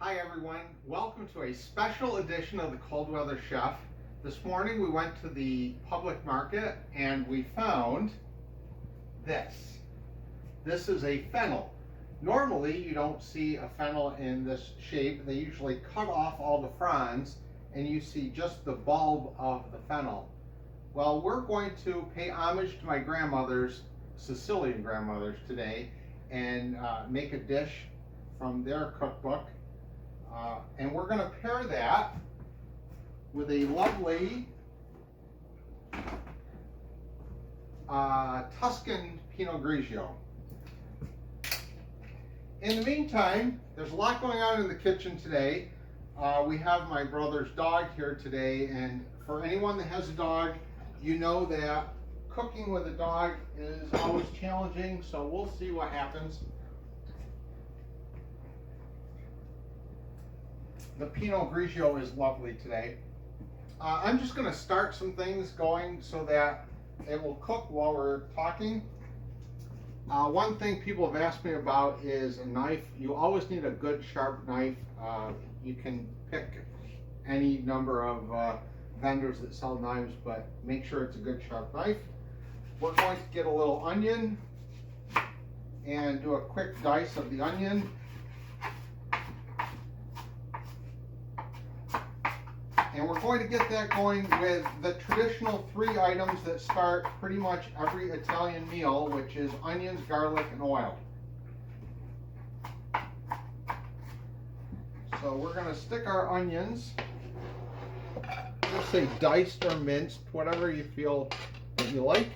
Hi everyone, welcome to a special edition of the Cold Weather Chef. This morning we went to the public market and we found this. This is a fennel. Normally you don't see a fennel in this shape. They usually cut off all the fronds and you see just the bulb of the fennel. Well, we're going to pay homage to my grandmother's, Sicilian grandmothers today, and make a dish from their cookbook. And we're going to pair that with a lovely Tuscan Pinot Grigio. In the meantime, there's a lot going on in the kitchen today. We have my brother's dog here today, and for anyone that has a dog, you know that cooking with a dog is always challenging, so we'll see what happens. The Pinot Grigio is lovely today. I'm just going to start some things going so that it will cook while we're talking. One thing people have asked me about is a knife. You always need a good sharp knife. You can pick any number of vendors that sell knives, but make sure it's a good sharp knife. We're going to get a little onion and do a quick dice of the onion. And we're going to get that going with the traditional 3 items that start pretty much every Italian meal, which is onions, garlic, and oil. So we're going to stick our onions, just say diced or minced, whatever you feel that you like.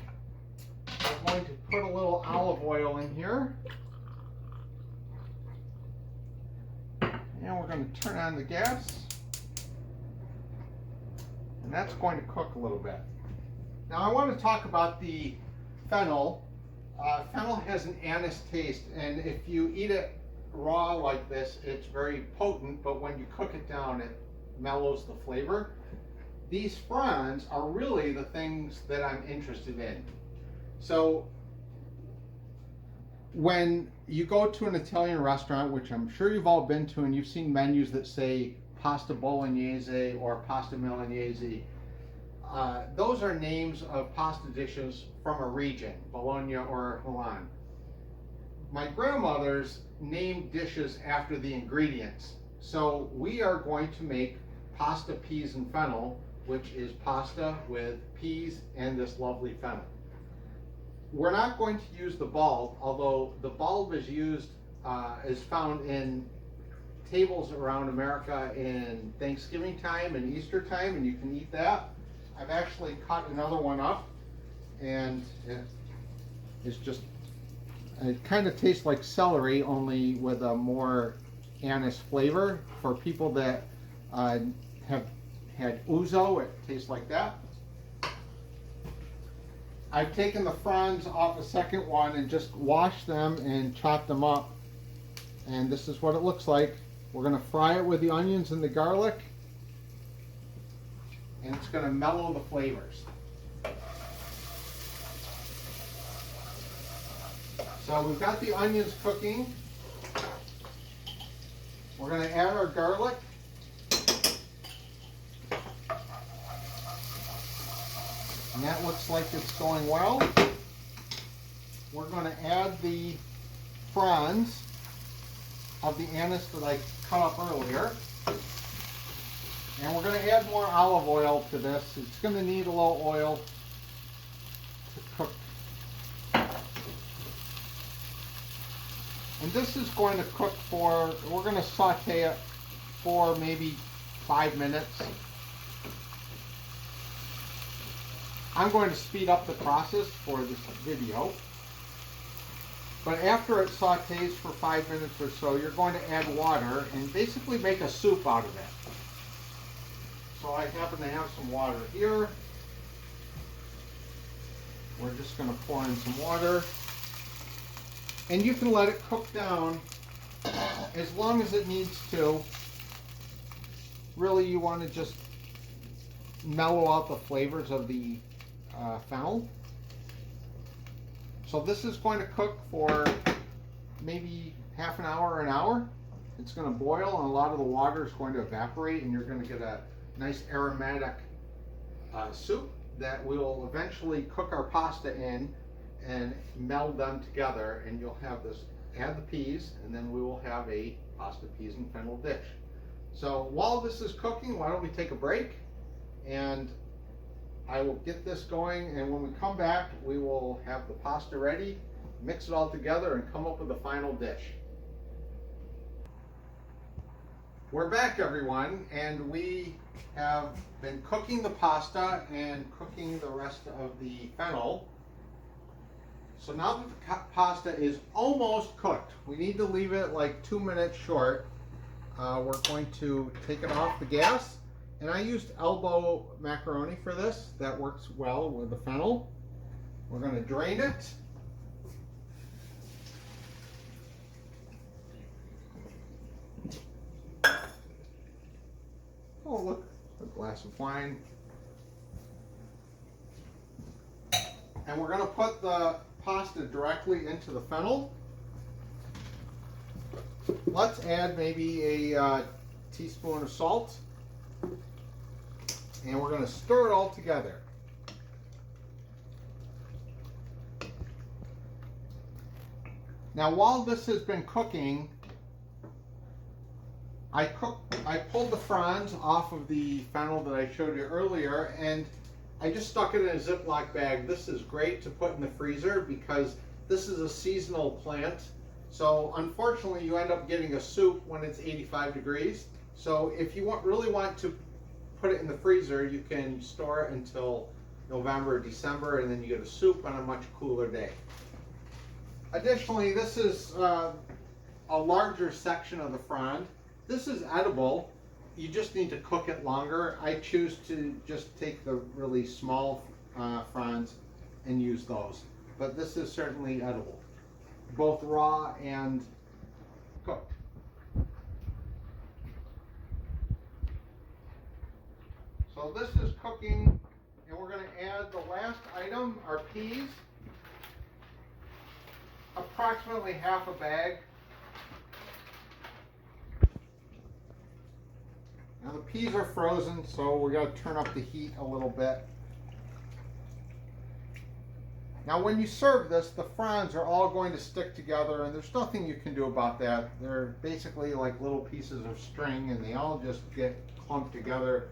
We're going to put a little olive oil in here. And we're going to turn on the gas. And that's going to cook a little bit. Now I want to talk about the fennel. Fennel has an anise taste, and if you eat it raw like this, it's very potent, but when you cook it down, it mellows the flavor. These fronds are really the things that I'm interested in. So when you go to an Italian restaurant, which I'm sure you've all been to, and you've seen menus that say pasta bolognese or pasta milanese. Those are names of pasta dishes from a region, Bologna or Milan. My grandmother's named dishes after the ingredients. So we are going to make pasta, peas, and fennel, which is pasta with peas and this lovely fennel. We're not going to use the bulb, although the bulb is found in tables around America in Thanksgiving time and Easter time, and you can eat that. I've actually cut another one up, and it kind of tastes like celery, only with a more anise flavor. For people that have had ouzo, it tastes like that. I've taken the fronds off the second one and just washed them and chopped them up, and this is what it looks like. We're going to fry it with the onions and the garlic, and it's going to mellow the flavors. So we've got the onions cooking. We're going to add our garlic. And that looks like it's going well. We're going to add the fronds of the anise that I cut up earlier. And we're going to add more olive oil to this. It's going to need a little oil to cook. And this is going to cook for, we're going to saute it for maybe 5 minutes. I'm going to speed up the process for this video. But after it sautés for 5 minutes or so, you're going to add water and basically make a soup out of it. So I happen to have some water here. We're just going to pour in some water. And you can let it cook down as long as it needs to. Really, you want to just mellow out the flavors of the fennel. So this is going to cook for maybe half an hour or an hour. It's going to boil and a lot of the water is going to evaporate, and you're going to get a nice aromatic soup that we'll eventually cook our pasta in and meld them together, and you'll have this, add the peas, and then we will have a pasta, peas, and fennel dish. So while this is cooking, why don't we take a break, and I will get this going, and when we come back we will have the pasta ready, mix it all together, and come up with a final dish. We're back, everyone, and we have been cooking the pasta and cooking the rest of the fennel. So now that the pasta is almost cooked, we need to leave it like 2 minutes short. We're going to take it off the gas, and I used elbow macaroni for this. That works well with the fennel. We're going to drain it. Oh, look, a glass of wine. And we're going to put the pasta directly into the fennel. Let's add maybe a teaspoon of salt. And we're going to stir it all together. Now, while this has been cooking, I pulled the fronds off of the fennel that I showed you earlier, and I just stuck it in a Ziploc bag. This is great to put in the freezer because this is a seasonal plant. So unfortunately, you end up getting a soup when it's 85 degrees. So if you really want to put it in the freezer, you can store it until November or December, and then you get a soup on a much cooler day. Additionally, this is a larger section of the frond. This is edible. You just need to cook it longer. I choose to just take the really small fronds and use those. But this is certainly edible, both raw and cooked. So this is cooking, and we're going to add the last item, our peas. Approximately half a bag. Now the peas are frozen, so we got to turn up the heat a little bit. Now when you serve this, the fronds are all going to stick together, and there's nothing you can do about that. They're basically like little pieces of string, and they all just get clumped together.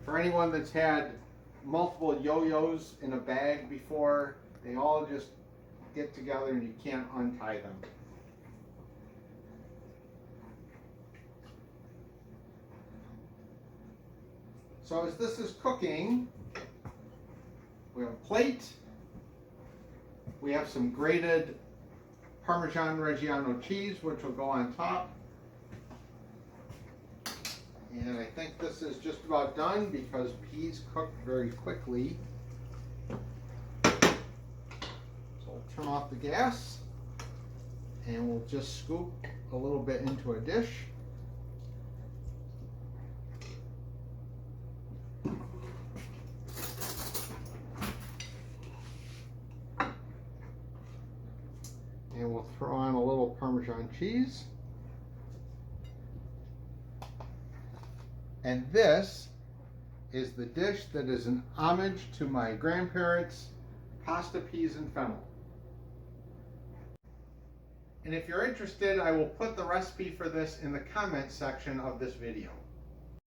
For anyone that's had multiple yo-yos in a bag before, they all just get together and you can't untie them. So as this is cooking, we have a plate. We have some grated Parmesan Reggiano cheese, which will go on top. And I think this is just about done because peas cook very quickly. So we'll turn off the gas, and we'll just scoop a little bit into a dish. And we'll throw on a little Parmesan cheese. And this is the dish that is an homage to my grandparents' pasta, peas, and fennel. And if you're interested, I will put the recipe for this in the comment section of this video.